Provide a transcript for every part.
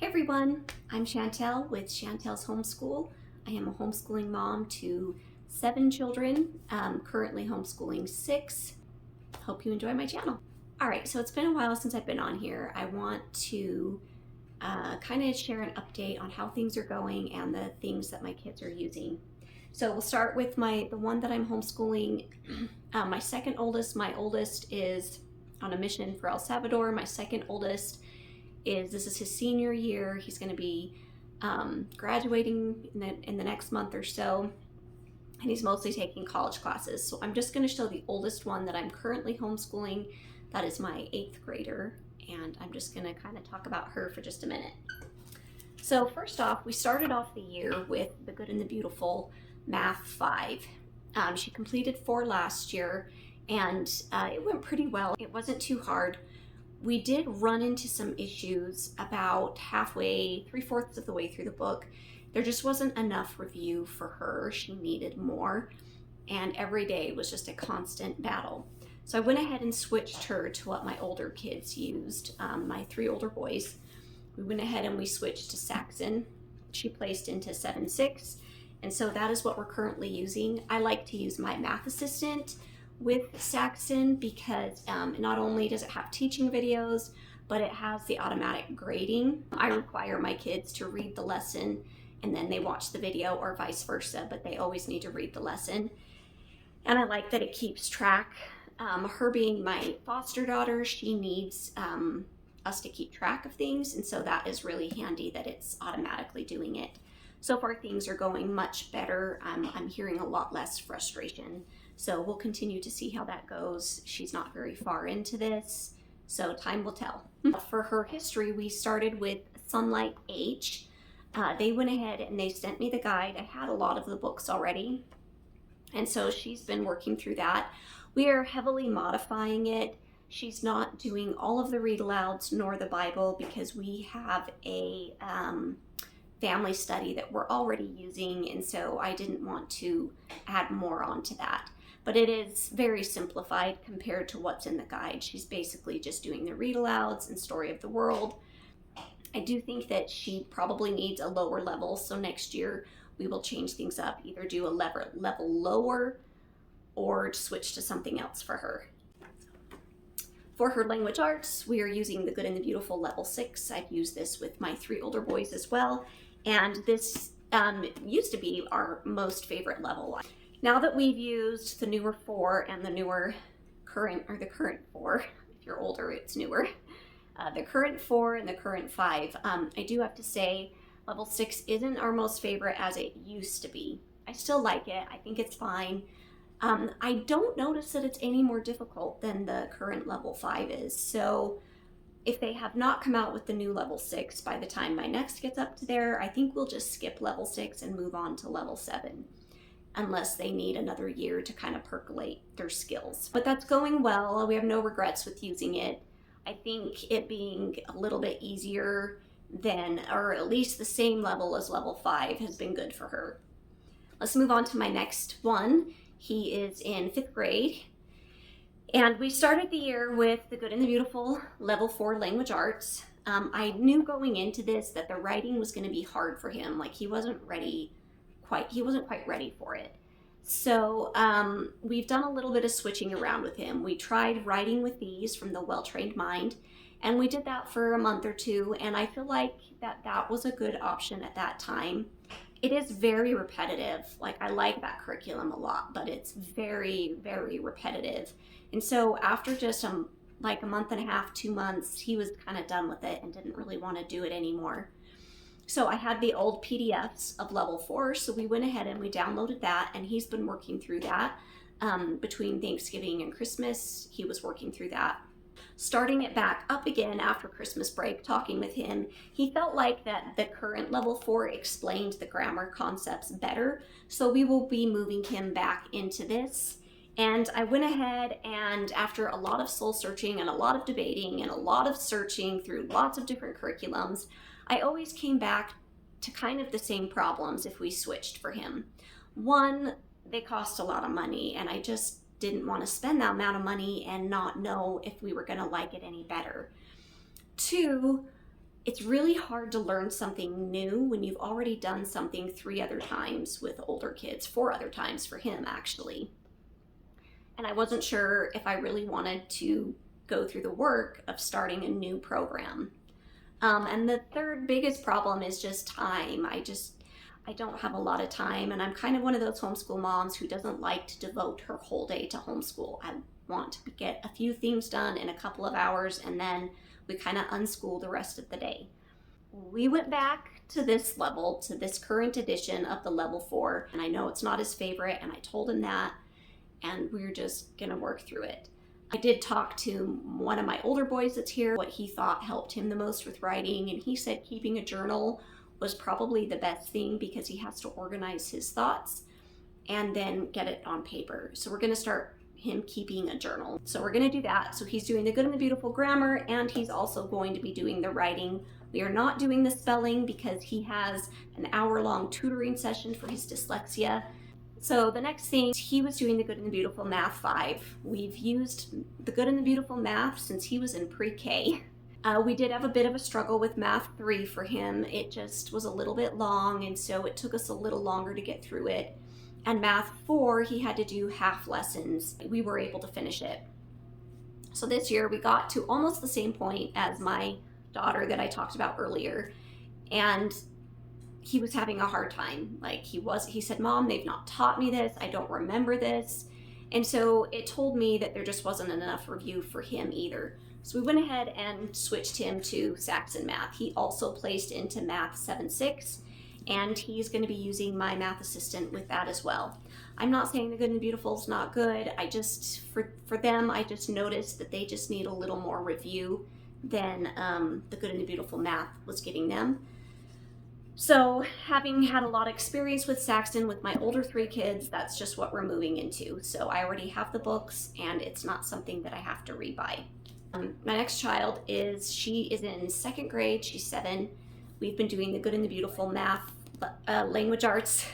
Everyone, I'm Chantel with Chantel's Homeschool. I am a homeschooling mom to 7 children, currently homeschooling 6. Hope you enjoy my channel. All right, so it's been a while since I've been on here. I want to kind of share an update on how things are going and the things that my kids are using. So we'll start with the one that I'm homeschooling. My second oldest, my oldest is on a mission for El Salvador. My second oldest this is his senior year. He's going to be graduating in the next month or so, and he's mostly taking college classes. So I'm just going to show the oldest one that I'm currently homeschooling. That is my 8th grader, and I'm just going to kind of talk about her for just a minute. So first off, we started off the year with The Good and the Beautiful Math 5. She completed 4 last year, and it went pretty well. It wasn't too hard. We did run into some issues about halfway, 3/4 of the way through the book. There just wasn't enough review for her. She needed more, and every day was just a constant battle. So I went ahead and switched her to what my older kids used, my 3 older boys. We went ahead and we switched to Saxon. She placed into 7-6, and so that is what we're currently using. I like to use my math assistant with Saxon because not only does it have teaching videos, but it has the automatic grading. I require my kids to read the lesson and then they watch the video, or vice versa, but they always need to read the lesson. And I like that it keeps track. Her being my foster daughter, she needs us to keep track of things, and so that is really handy that it's automatically doing it. So far things are going much better. I'm hearing a lot less frustration. So we'll continue to see how that goes. She's not very far into this, so time will tell. For her history, we started with Sunlight H. They went ahead and they sent me the guide. I had a lot of the books already, and so she's been working through that. We are heavily modifying it. She's not doing all of the read alouds nor the Bible because we have a family study that we're already using, and so I didn't want to add more onto that. But it is very simplified compared to what's in the guide. She's basically just doing the read alouds and story of the world. I do think that she probably needs a lower level, so next year we will change things up, either do a level lower or switch to something else for her. For her language arts, we are using The Good and the Beautiful level 6. I've used this with my 3 older boys as well, and this used to be our most favorite level. Now that we've used the newer 4 and the current 4, if you're older, it's newer, the current 4 and the current 5, I do have to say level 6 isn't our most favorite as it used to be. I still like it. I think it's fine. I don't notice that it's any more difficult than the current level 5 is. So if they have not come out with the new level 6 by the time my next gets up to there, I think we'll just skip level 6 and move on to level 7. Unless they need another year to kind of percolate their skills. But that's going well. We have no regrets with using it. I think it being a little bit easier than, or at least the same level as level 5 has been good for her. Let's move on to my next one. He is in 5th grade. And we started the year with The Good and the Beautiful level 4 language arts. I knew going into this that the writing was going to be hard for him. Like he wasn't quite ready for it. So we've done a little bit of switching around with him. We tried writing with these from the Well-Trained Mind, and we did that for a month or 2, and I feel like that was a good option at that time. It is very repetitive. Like I like that curriculum a lot, but it's very, very repetitive. And so after just like a month and a half, 2 months, he was kind of done with it and didn't really want to do it anymore. So I had the old PDFs of level 4, so we went ahead and we downloaded that, and he's been working through that. Between Thanksgiving and Christmas, he was working through that. Starting it back up again after Christmas break, talking with him, he felt like that the current level 4 explained the grammar concepts better, so we will be moving him back into this. And I went ahead and after a lot of soul searching and a lot of debating and a lot of searching through lots of different curriculums, I always came back to kind of the same problems if we switched for him. One, they cost a lot of money, and I just didn't want to spend that amount of money and not know if we were going to like it any better. 2, It's really hard to learn something new when you've already done something 3 other times with older kids, 4 other times for him actually. And I wasn't sure if I really wanted to go through the work of starting a new program. And the third biggest problem is just time. I don't have a lot of time, and I'm kind of one of those homeschool moms who doesn't like to devote her whole day to homeschool. I want to get a few things done in a couple of hours, and then we kind of unschool the rest of the day. We went back to this level, to this current edition of the level 4, and I know it's not his favorite, and I told him that, and we're just gonna work through it. I did talk to one of my older boys that's here, what he thought helped him the most with writing, and he said keeping a journal was probably the best thing because he has to organize his thoughts and then get it on paper. So we're gonna start him keeping a journal. So we're gonna do that. So he's doing the Good and the Beautiful grammar, and he's also going to be doing the writing. We are not doing the spelling because he has an hour-long tutoring session for his dyslexia. So the next thing, he was doing the Good and the Beautiful Math 5. We've used the Good and the Beautiful Math since he was in pre-K. We did have a bit of a struggle with Math 3 for him. It just was a little bit long, and so it took us a little longer to get through it. And Math 4, he had to do half lessons. We were able to finish it. So this year we got to almost the same point as my daughter that I talked about earlier, and he was having a hard time. Like he said, "Mom, they've not taught me this. I don't remember this." And so it told me that there just wasn't enough review for him either. So we went ahead and switched him to Saxon Math. He also placed into Math 7-6, and he's going to be using my math assistant with that as well. I'm not saying the Good and the Beautiful is not good. I just, for them, I just noticed that they just need a little more review than the Good and the Beautiful Math was getting them. So having had a lot of experience with Saxon with my older 3 kids, that's just what we're moving into. So I already have the books, and it's not something that I have to rebuy. My next child she is in 2nd grade, she's 7. We've been doing the Good and the Beautiful Math, language arts,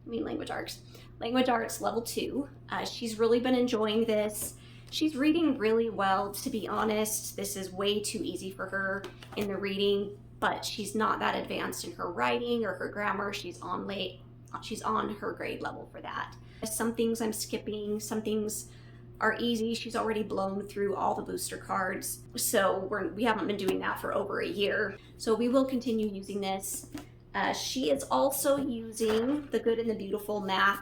language arts level 2. She's really been enjoying this. She's reading really well, to be honest. This is way too easy for her in the reading, but she's not that advanced in her writing or her grammar. She's on her grade level for that. Some things I'm skipping, some things are easy. She's already blown through all the booster cards, so we haven't been doing that for over a year. So we will continue using this. She is also using the Good and the Beautiful Math,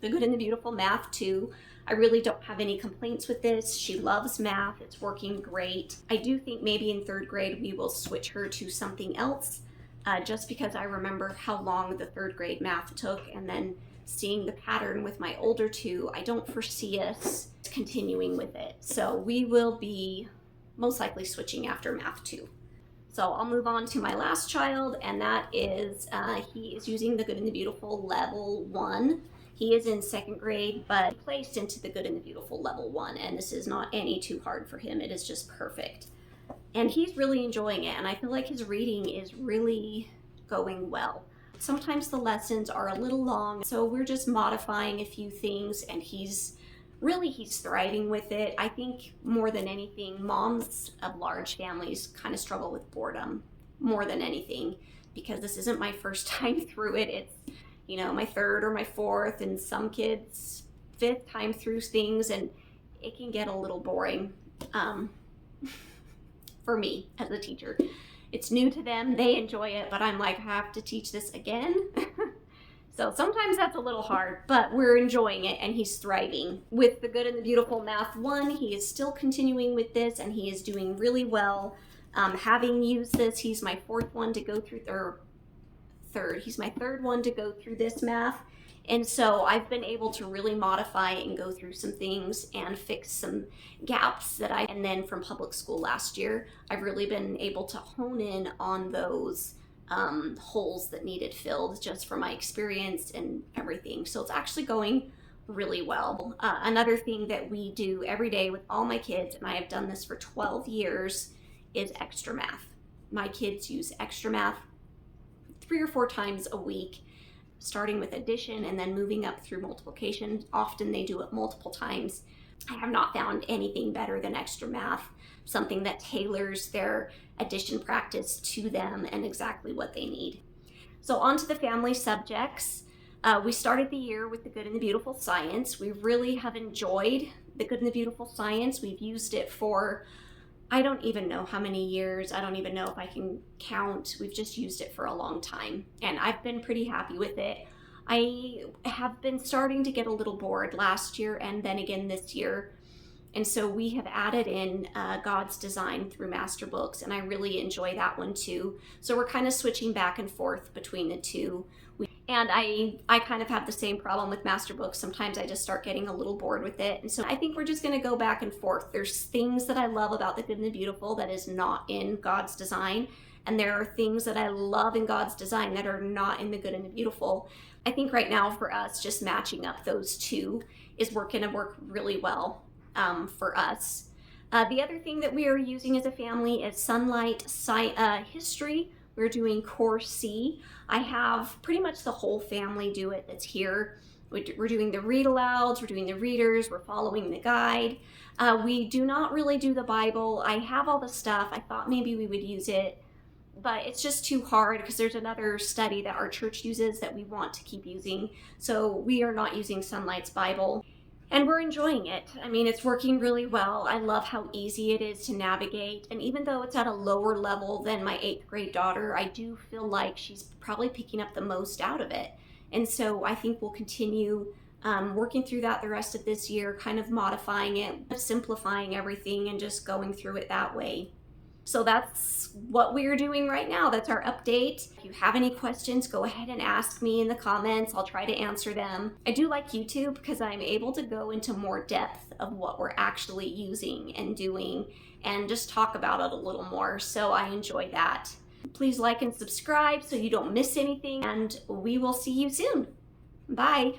the Good and the Beautiful Math 2. I really don't have any complaints with this. She loves math. It's working great. I do think maybe in 3rd grade we will switch her to something else, just because I remember how long the 3rd grade math took, and then seeing the pattern with my older 2, I don't foresee us continuing with it. So we will be most likely switching after Math 2. So I'll move on to my last child, and that is, he is using the Good and the Beautiful level 1. He is in 2nd grade, but placed into the Good and the Beautiful level 1, and this is not any too hard for him. It is just perfect. And he's really enjoying it, and I feel like his reading is really going well. Sometimes the lessons are a little long, so we're just modifying a few things, and he's thriving with it. I think more than anything, moms of large families kind of struggle with boredom more than anything, because this isn't my first time through it. It's, my 3rd or my 4th, and some kids 5th time through things, and it can get a little boring for me as a teacher. It's new to them, they enjoy it, but I'm like, I have to teach this again. So sometimes that's a little hard, but we're enjoying it, and he's thriving. With the Good and the Beautiful Math 1, he is still continuing with this, and he is doing really well. Having used this, he's my 4th one to go through, or 3rd. He's my 3rd one to go through this math. And so I've been able to really modify and go through some things and fix some gaps and then from public school last year, I've really been able to hone in on those holes that needed filled just from my experience and everything. So it's actually going really well. Another thing that we do every day with all my kids, and I have done this for 12 years, is extra math. My kids use extra math 3 or 4 times a week, starting with addition and then moving up through multiplication. Often they do it multiple times. I have not found anything better than extra math, something that tailors their addition practice to them and exactly what they need. So on to the family subjects. We started the year with the Good and the Beautiful Science. We really have enjoyed the Good and the Beautiful Science. We've used it for, I don't even know how many years. I don't even know if I can count. We've just used it for a long time, and I've been pretty happy with it. I have been starting to get a little bored last year and then again this year. And so we have added in God's Design through Master Books, and I really enjoy that one too. So we're kind of switching back and forth between the two. And I kind of have the same problem with Master Books. Sometimes I just start getting a little bored with it. And so I think we're just going to go back and forth. There's things that I love about the Good and the Beautiful that is not in God's Design. And there are things that I love in God's Design that are not in the Good and the Beautiful. I think right now for us, just matching up those two is going to work really well for us. The other thing that we are using as a family is Sunlight History. We're doing Course C. I have pretty much the whole family do it that's here. We're doing the read alouds, we're doing the readers, we're following the guide. We do not really do the Bible. I have all the stuff. I thought maybe we would use it, but it's just too hard because there's another study that our church uses that we want to keep using. So we are not using Sunlight's Bible. And we're enjoying it. I mean, it's working really well. I love how easy it is to navigate. And even though it's at a lower level than my 8th grade daughter, I do feel like she's probably picking up the most out of it. And so I think we'll continue working through that the rest of this year, kind of modifying it, simplifying everything, and just going through it that way. So that's what we're doing right now. That's our update. If you have any questions, go ahead and ask me in the comments. I'll try to answer them. I do like YouTube because I'm able to go into more depth of what we're actually using and doing and just talk about it a little more. So I enjoy that. Please like and subscribe so you don't miss anything, and we will see you soon. Bye.